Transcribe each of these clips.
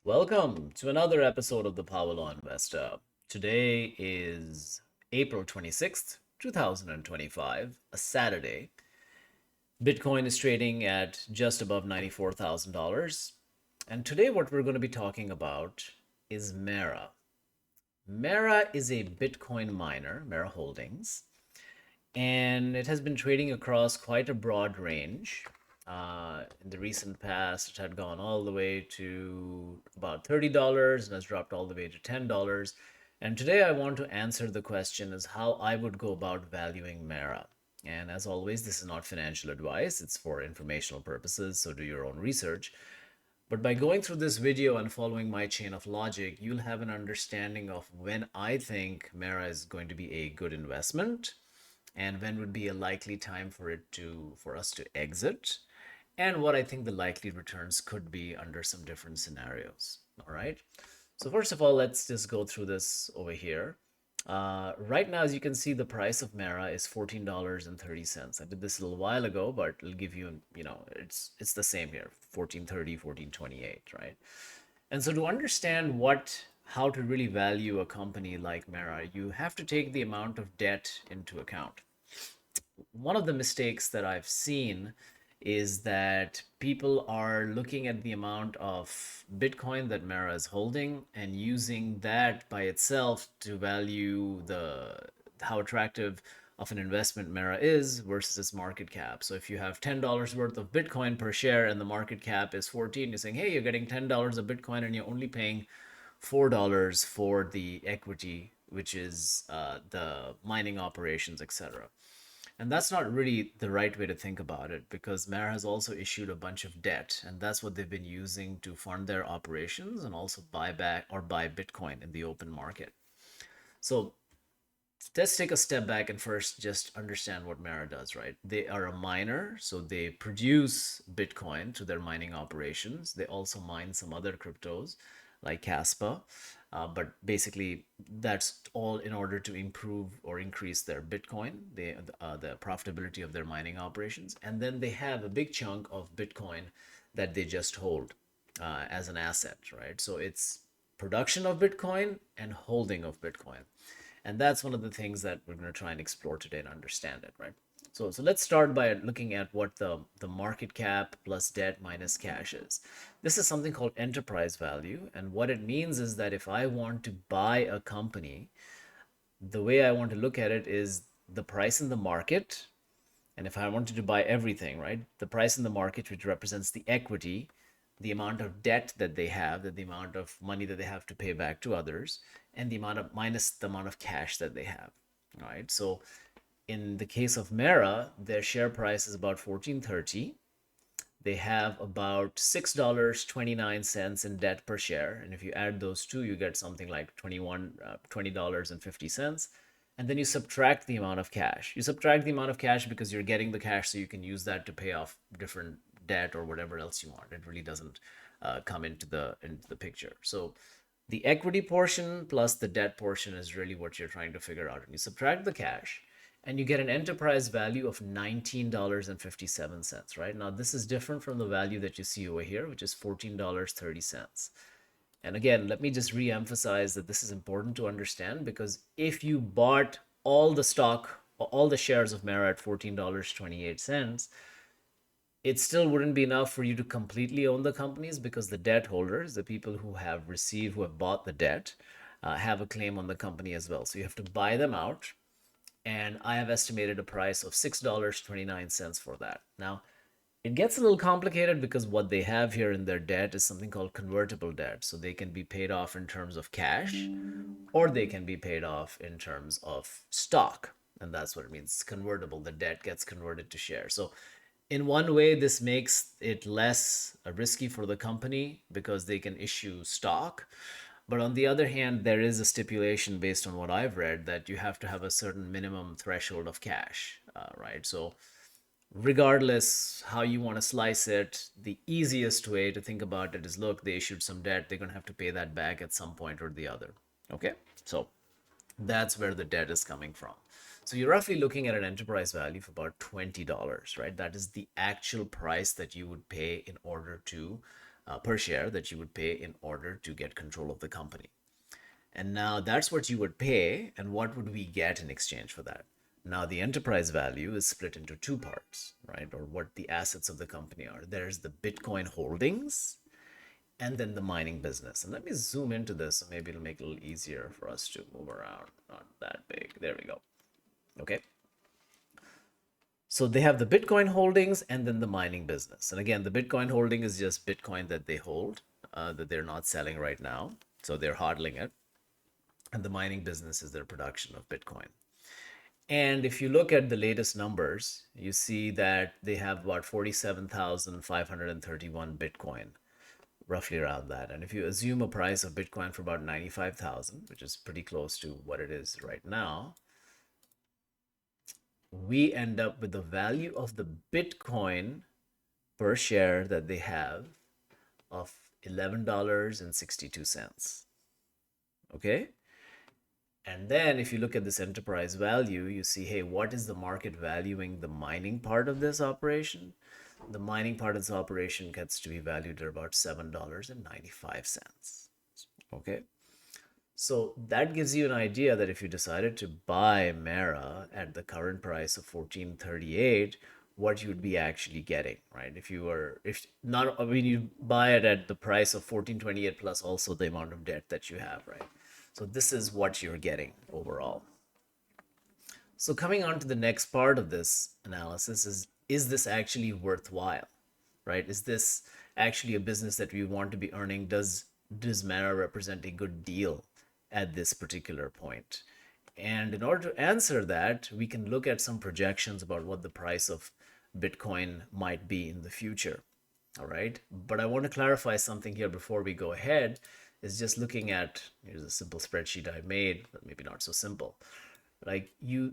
Welcome to another episode of the Power Law Investor. Today is April 26th, 2025, a Saturday. Bitcoin is trading at just above $94,000. And today, what we're going to be talking about is Mara. Mara is a Bitcoin miner, Mara Holdings, and it has been trading across quite a broad range. In the recent past, it had gone all the way to about $30 and has dropped all the way to $10. And today I want to answer the question is how I would go about valuing Mara. And as always, this is not financial advice, it's for informational purposes, so do your own research. But by going through this video and following my chain of logic, you'll have an understanding of when I think Mara is going to be a good investment and when would be a likely time for us to exit, and what I think the likely returns could be under some different scenarios. All right. So first of all, let's just go through this over here. Right now, as you can see, the price of Mara is $14.30. I did this a little while ago, but it'll give you, it's the same here, 14.30, 14.28, right? And so to understand how to really value a company like Mara, you have to take the amount of debt into account. One of the mistakes that I've seen is that people are looking at the amount of Bitcoin that Mara is holding and using that by itself to value the how attractive of an investment Mara is versus its market cap. So if you have $10 worth of Bitcoin per share and the market cap is 14, you're saying, hey, you're getting $10 of Bitcoin and you're only paying $4 for the equity, which is the mining operations, etc. And that's not really the right way to think about it because Mara has also issued a bunch of debt, and that's what they've been using to fund their operations and also buy back or buy Bitcoin in the open market. So let's take a step back and first just understand what Mara does, right? They are a miner, so they produce Bitcoin to their mining operations. They also mine some other cryptos like Caspa. But basically, that's all in order to improve or increase their Bitcoin, the profitability of their mining operations. And then they have a big chunk of Bitcoin that they just hold as an asset, right? So it's production of Bitcoin and holding of Bitcoin. And that's one of the things that we're going to try and explore today and understand it, right? So let's start by looking at what the market cap plus debt minus cash is. This is something called enterprise value. And what it means is that if I want to buy a company, the way I want to look at it is the price in the market. And if I wanted to buy everything, right, the price in the market, which represents the equity, the amount of debt that they have, the amount of money that they have to pay back to others, and the amount of minus the amount of cash that they have. All right. So in the case of Mara, their share price is about 14.30. They have about $6.29 in debt per share. And if you add those two, you get something like $20.50. And then you subtract the amount of cash. You subtract the amount of cash because you're getting the cash so you can use that to pay off different debt or whatever else you want. It really doesn't come into the picture. So the equity portion plus the debt portion is really what you're trying to figure out. And you subtract the cash and you get an enterprise value of $19.57, right? Now, this is different from the value that you see over here, which is $14.30. And again, let me just re-emphasize that this is important to understand because if you bought all the stock, all the shares of Mara at $14.28, it still wouldn't be enough for you to completely own the companies because the debt holders, the people who have received, who have bought the debt, have a claim on the company as well. So you have to buy them out. And I have estimated a price of $6.29 for that. Now, it gets a little complicated because what they have here in their debt is something called convertible debt. So they can be paid off in terms of cash or they can be paid off in terms of stock. And that's what it means. It's convertible. The debt gets converted to shares. So in one way, this makes it less risky for the company because they can issue stock. But on the other hand, there is a stipulation based on what I've read that you have to have a certain minimum threshold of cash, right? So regardless how you want to slice it, the easiest way to think about it is, look, they issued some debt. They're going to have to pay that back at some point or the other. Okay. So that's where the debt is coming from. So you're roughly looking at an enterprise value of about $20, right? That is the actual price that you would pay in order to per share that you would pay in order to get control of the company. And now that's what you would pay, and what would we get in exchange for that? Now the enterprise value is split into two parts, right? Or what the assets of the company are. There's the Bitcoin holdings and then the mining business. And let me zoom into this so maybe it'll make it a little easier for us to move around. Not that big. There we go. Okay. So they have the Bitcoin holdings and then the mining business. And again, the Bitcoin holding is just Bitcoin that they hold, that they're not selling right now. So they're hodling it. And the mining business is their production of Bitcoin. And if you look at the latest numbers, you see that they have about 47,531 Bitcoin, roughly around that. And if you assume a price of Bitcoin for about 95,000, which is pretty close to what it is right now, we end up with the value of the Bitcoin per share that they have of $11.62. Okay? And then if you look at this enterprise value, you see, hey, what is the market valuing the mining part of this operation? The mining part of this operation gets to be valued at about $7.95. Okay. So that gives you an idea that if you decided to buy Mara at the current price of 1438, what you would be actually getting, right? If not, I mean, you buy it at the price of 1428 plus also the amount of debt that you have, right? So this is what you're getting overall. So coming on to the next part of this analysis is this actually worthwhile, right? Is this actually a business that we want to be earning? Does Mara represent a good deal at this particular point? And in order to answer that, we can look at some projections about what the price of Bitcoin might be in the future. All right. But I want to clarify something here before we go ahead. Is just looking at, here's a simple spreadsheet I made, but maybe not so simple. Like I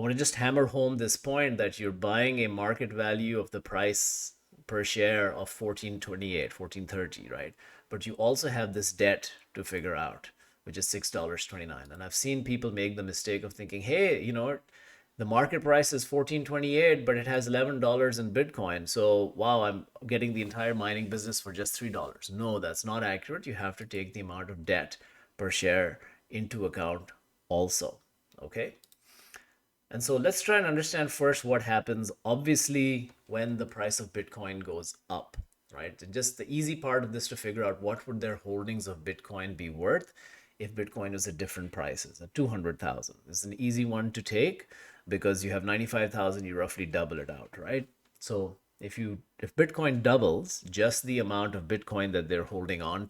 want to just hammer home this point that you're buying a market value of the price per share of 1428, 1430, right? But you also have this debt to figure out, which is $6.29. And I've seen people make the mistake of thinking, hey, you know, the market price is 1428, but it has $11 in Bitcoin. So, wow, I'm getting the entire mining business for just $3. No, that's not accurate. You have to take the amount of debt per share into account also. Okay. And so let's try and understand first what happens, obviously, when the price of Bitcoin goes up, right? And just the easy part of this to figure out what would their holdings of Bitcoin be worth if Bitcoin is at different prices, at 200,000. This is an easy one to take because you have 95,000, you roughly double it out, right? So if Bitcoin doubles, just the amount of Bitcoin that they're holding on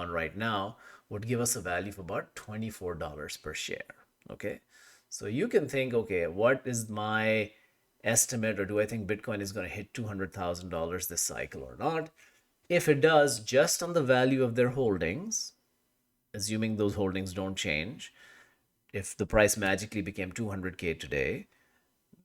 right now, would give us a value of about $24 per share. Okay. So you can think, okay, what is my estimate, or do I think Bitcoin is going to hit $200,000 this cycle or not? If it does, just on the value of their holdings, assuming those holdings don't change, if the price magically became 200K today,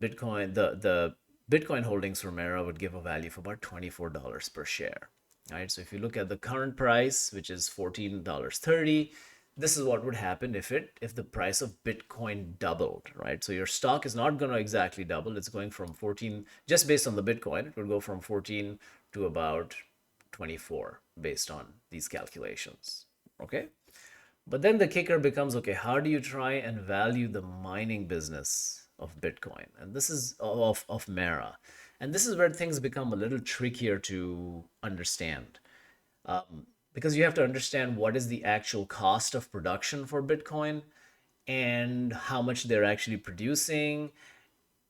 the Bitcoin holdings from Mara would give a value of about $24 per share. Right? So if you look at the current price, which is $14.30, this is what would happen if the price of Bitcoin doubled, right? So your stock is not going to exactly double. It's going from 14, just based on the Bitcoin, it would go from 14 to about 24 based on these calculations. Okay. But then the kicker becomes, okay, how do you try and value the mining business of Bitcoin? And this is of Mara. And this is where things become a little trickier to understand. Because you have to understand what is the actual cost of production for Bitcoin and how much they're actually producing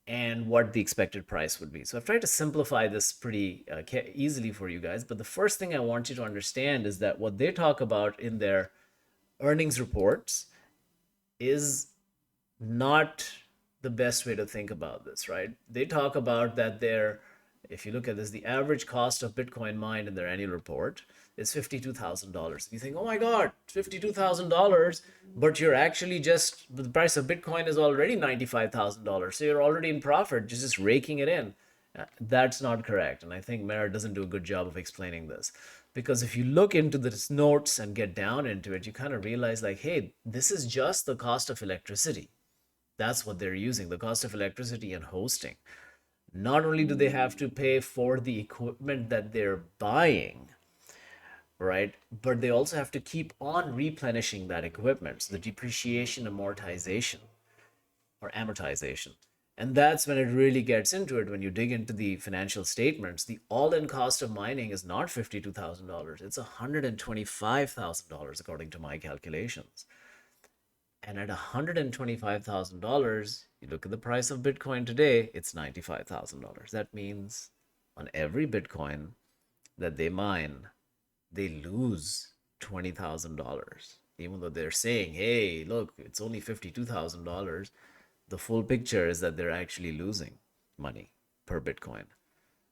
and what the expected price would be. So I've tried to simplify this pretty easily for you guys. But the first thing I want you to understand is that what they talk about in their earnings reports is not the best way to think about this, right? They talk about that if you look at this, the average cost of Bitcoin mined in their annual report is $52,000. You think, oh my God, $52,000, but you're actually the price of Bitcoin is already $95,000. So you're already in profit, just raking it in. That's not correct. And I think Mara doesn't do a good job of explaining this. Because if you look into the notes and get down into it, you kind of realize like, hey, this is just the cost of electricity. That's what they're using, the cost of electricity and hosting. Not only do they have to pay for the equipment that they're buying, right? But they also have to keep on replenishing that equipment. So the depreciation, amortization, or amortization. And that's when it really gets into it. When you dig into the financial statements, the all in cost of mining is not $52,000, it's $125,000, according to my calculations. And at $125,000, you look at the price of Bitcoin today, it's $95,000. That means on every Bitcoin that they mine, they lose $20,000. Even though they're saying, hey, look, it's only $52,000, the full picture is that they're actually losing money per Bitcoin.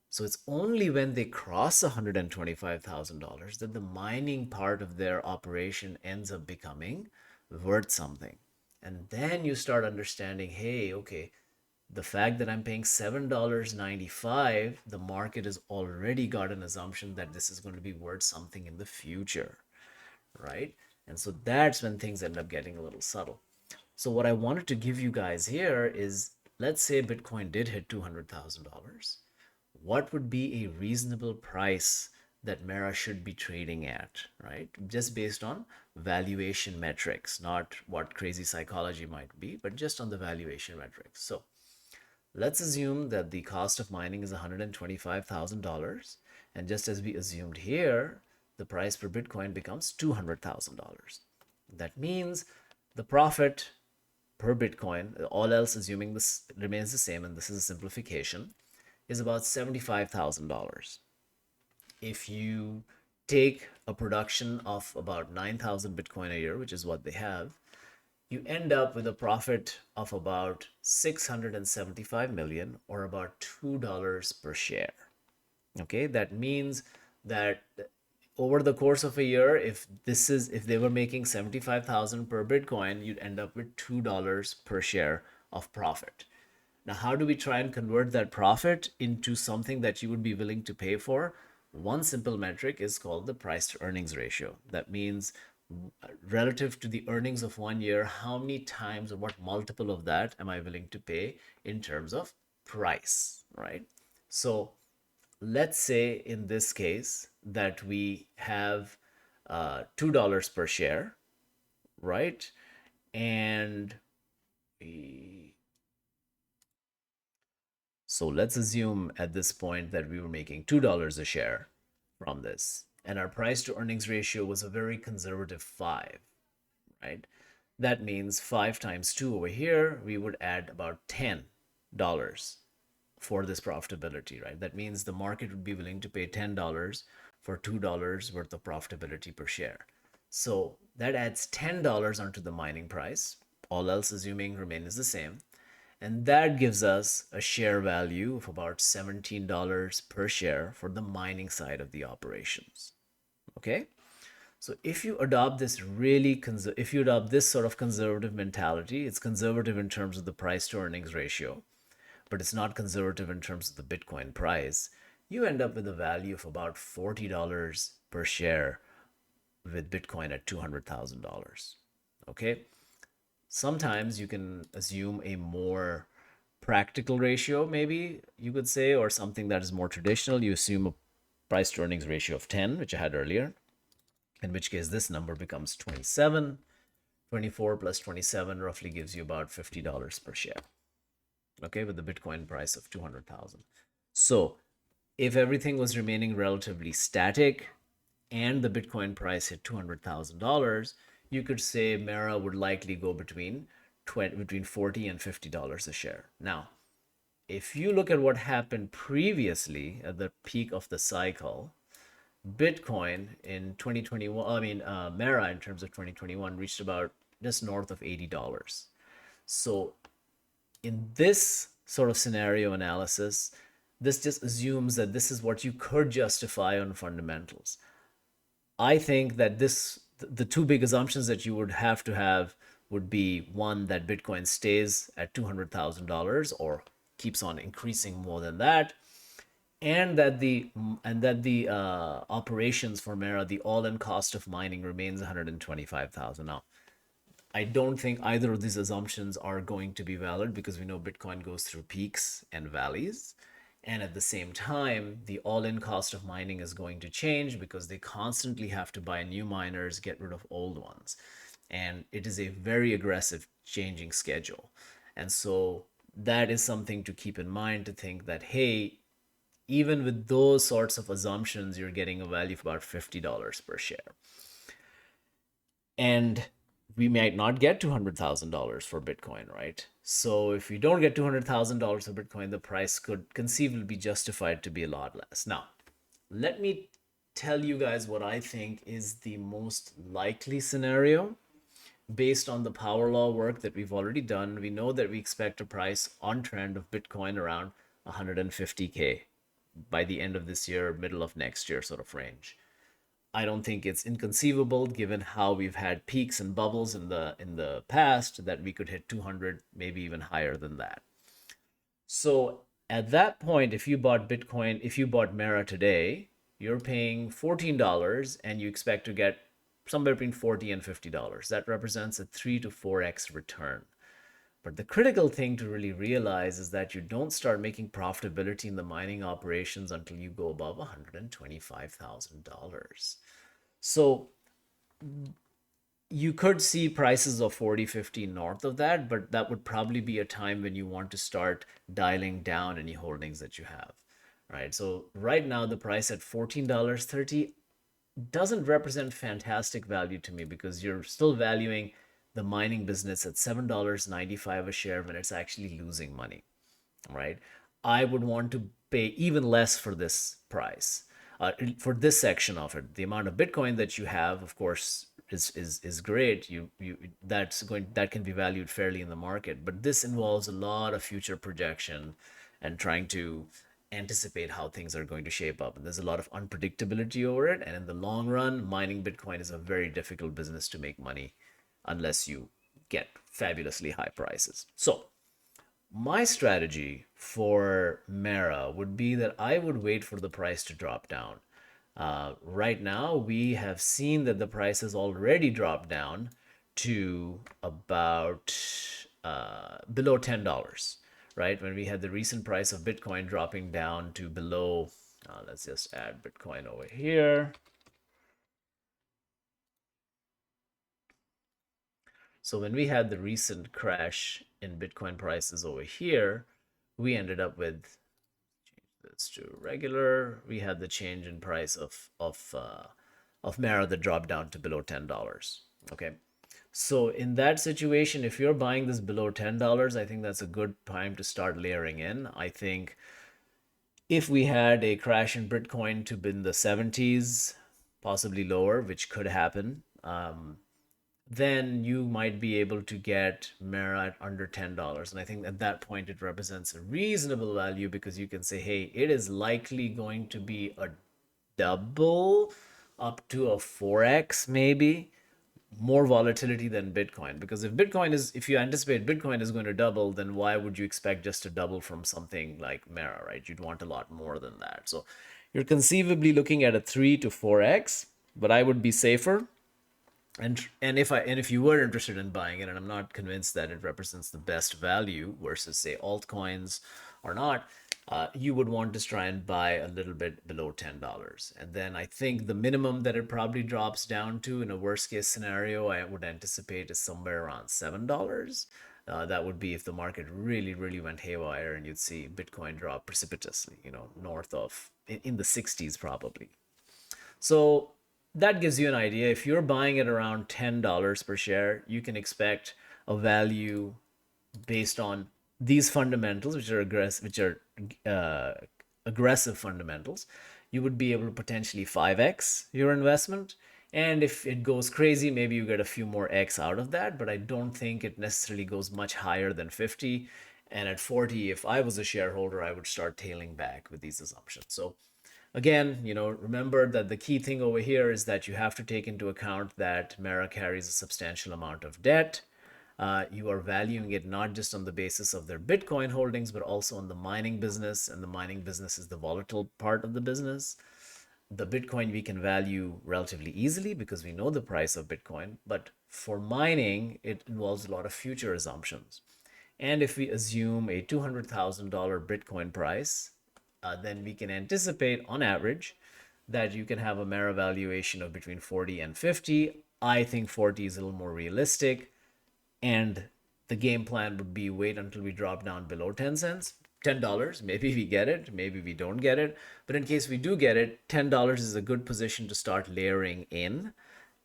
So it's only when they cross $125,000 that the mining part of their operation ends up becoming worth something. And then you start understanding, hey, okay, the fact that I'm paying $7.95, the market has already got an assumption that this is going to be worth something in the future, right? And so that's when things end up getting a little subtle. So what I wanted to give you guys here is, let's say Bitcoin did hit $200,000. What would be a reasonable price that Mara should be trading at, right? Just based on valuation metrics, not what crazy psychology might be, but just on the valuation metrics. So let's assume that the cost of mining is $125,000. And just as we assumed here, the price per Bitcoin becomes $200,000. That means the profit per Bitcoin, all else assuming this remains the same, and this is a simplification, is about $75,000. If you take a production of about 9,000 Bitcoin a year, which is what they have, you end up with a profit of about 675 million, or about $2 per share. Okay, that means that over the course of a year, if they were making 75,000 per Bitcoin, you'd end up with $2 per share of profit. Now, how do we try and convert that profit into something that you would be willing to pay for? One simple metric is called the price to earnings ratio. That means relative to the earnings of 1 year, how many times or what multiple of that am I willing to pay in terms of price, right? So let's say in this case that we have $2 per share, right? And so let's assume at this point that we were making $2 a share from this. And our price to earnings ratio was a very conservative 5, right? That means 5 times 2 over here, we would add about $10 for this profitability, right? That means the market would be willing to pay $10 for $2 worth of profitability per share. So that adds $10 onto the mining price, all else assuming remains the same. And that gives us a share value of about $17 per share for the mining side of the operations. Okay? So if you adopt this if you adopt this sort of conservative mentality, it's conservative in terms of the price to earnings ratio, but it's not conservative in terms of the Bitcoin price, you end up with a value of about $40 per share with Bitcoin at $200,000. Okay? Sometimes you can assume a more practical ratio, maybe you could say, or something that is more traditional. You assume a price to earnings ratio of 10, which I had earlier, in which case this number becomes 27. 24 plus 27 roughly gives you about $50 per share. Okay, with the Bitcoin price of 200,000. So if everything was remaining relatively static and the Bitcoin price hit $200,000, you could say Mara would likely go between $40 and $50 a share. Now, if you look at what happened previously at the peak of the cycle, Bitcoin in 2021, Mara in terms of 2021 reached about just north of $80. So in this sort of scenario analysis, this just assumes that this is what you could justify on fundamentals. I think that the two big assumptions that you would have to have would be, one, that Bitcoin stays at $200,000 or keeps on increasing more than that, and that the operations for Mara, the all-in cost of mining, remains 125,000. Now, I don't think either of these assumptions are going to be valid because we know Bitcoin goes through peaks and valleys. And at the same time, the all in cost of mining is going to change because they constantly have to buy new miners, get rid of old ones. And it is a very aggressive changing schedule. And so that is something to keep in mind, to think that, hey, even with those sorts of assumptions, you're getting a value of about $50 per share. And we might not get $200,000 for Bitcoin, right? So if we don't get $200,000 for Bitcoin, the price could conceivably be justified to be a lot less. Now, let me tell you guys what I think is the most likely scenario based on the power law work that we've already done. We know that we expect a price on trend of Bitcoin around 150K by the end of this year, middle of next year sort of range. I don't think it's inconceivable, given how we've had peaks and bubbles in the past, that we could hit 200, maybe even higher than that. So at that point, if you bought Bitcoin, if you bought Mara today, you're paying $14 and you expect to get somewhere between $40 and $50. That represents a 3 to 4x return. But the critical thing to really realize is that you don't start making profitability in the mining operations until you go above $125,000. So you could see prices of 40, 50 north of that, but that would probably be a time when you want to start dialing down any holdings that you have, right? So right now, the price at $14.30 doesn't represent fantastic value to me, because you're still valuing the mining business at $7.95 a share when it's actually losing money, right? I would want to pay even less for this price, for this section of it. The amount of Bitcoin that you have, of course, is great. That can be valued fairly in the market, but this involves a lot of future projection and trying to anticipate how things are going to shape up. And there's a lot of unpredictability over it. And in the long run, mining Bitcoin is a very difficult business to make money unless you get fabulously high prices. So my strategy for Mara would be that I would wait for the price to drop down. Right now, we have seen that the price has already dropped down to about below $10, right? When we had the recent price of Bitcoin dropping down to below, let's just add Bitcoin over here. So when we had the recent crash in Bitcoin prices over here, we ended up with, let's do regular. We had the change in price of Mara that dropped down to below $10. Okay. So in that situation, if you're buying this below $10, I think that's a good time to start layering in. I think if we had a crash in Bitcoin to be in the 70s, possibly lower, which could happen, then you might be able to get Mara at under $10. And I think at that point, it represents a reasonable value, because you can say, hey, it is likely going to be a double up to a 4x, maybe more volatility than Bitcoin. Because if you anticipate Bitcoin is going to double, then why would you expect just to double from something like Mara, right? You'd want a lot more than that. So you're conceivably looking at a 3 to 4x, but I would be safer. And if you were interested in buying it, and I'm not convinced that it represents the best value versus say altcoins or not, you would want to try and buy a little bit below $10. And then I think the minimum that it probably drops down to in a worst case scenario, I would anticipate, is somewhere around $7. That would be if the market really, really went haywire and you'd see Bitcoin drop precipitously, north of in the 60s probably. So that gives you an idea. If you're buying it around $10 per share, you can expect a value based on these fundamentals, which are aggressive fundamentals. You would be able to potentially 5x your investment. And if it goes crazy, maybe you get a few more X out of that. But I don't think it necessarily goes much higher than 50. And at 40, if I was a shareholder, I would start tailing back with these assumptions. So again, remember that the key thing over here is that you have to take into account that Mara carries a substantial amount of debt. You are valuing it not just on the basis of their Bitcoin holdings, but also on the mining business. And the mining business is the volatile part of the business. The Bitcoin we can value relatively easily because we know the price of Bitcoin. But for mining, it involves a lot of future assumptions. And if we assume a $200,000 Bitcoin price, then we can anticipate on average that you can have a Mara valuation of between 40 and 50. I think 40 is a little more realistic. And the game plan would be wait until we drop down below 10 cents. $10, maybe we get it, maybe we don't get it. But in case we do get it, $10 is a good position to start layering in,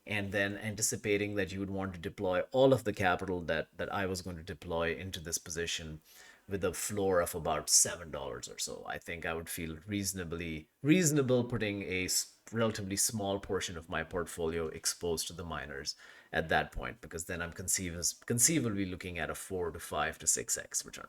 and then anticipating that you would want to deploy all of the capital that I was going to deploy into this position with a floor of about $7 or so. I think I would feel reasonable putting a relatively small portion of my portfolio exposed to the miners at that point, because then I'm conceivably looking at a 4 to 5 to 6x return.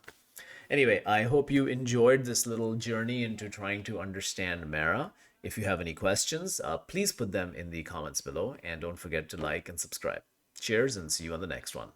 Anyway, I hope you enjoyed this little journey into trying to understand Mara. If you have any questions, please put them in the comments below, and don't forget to like and subscribe. Cheers, and see you on the next one.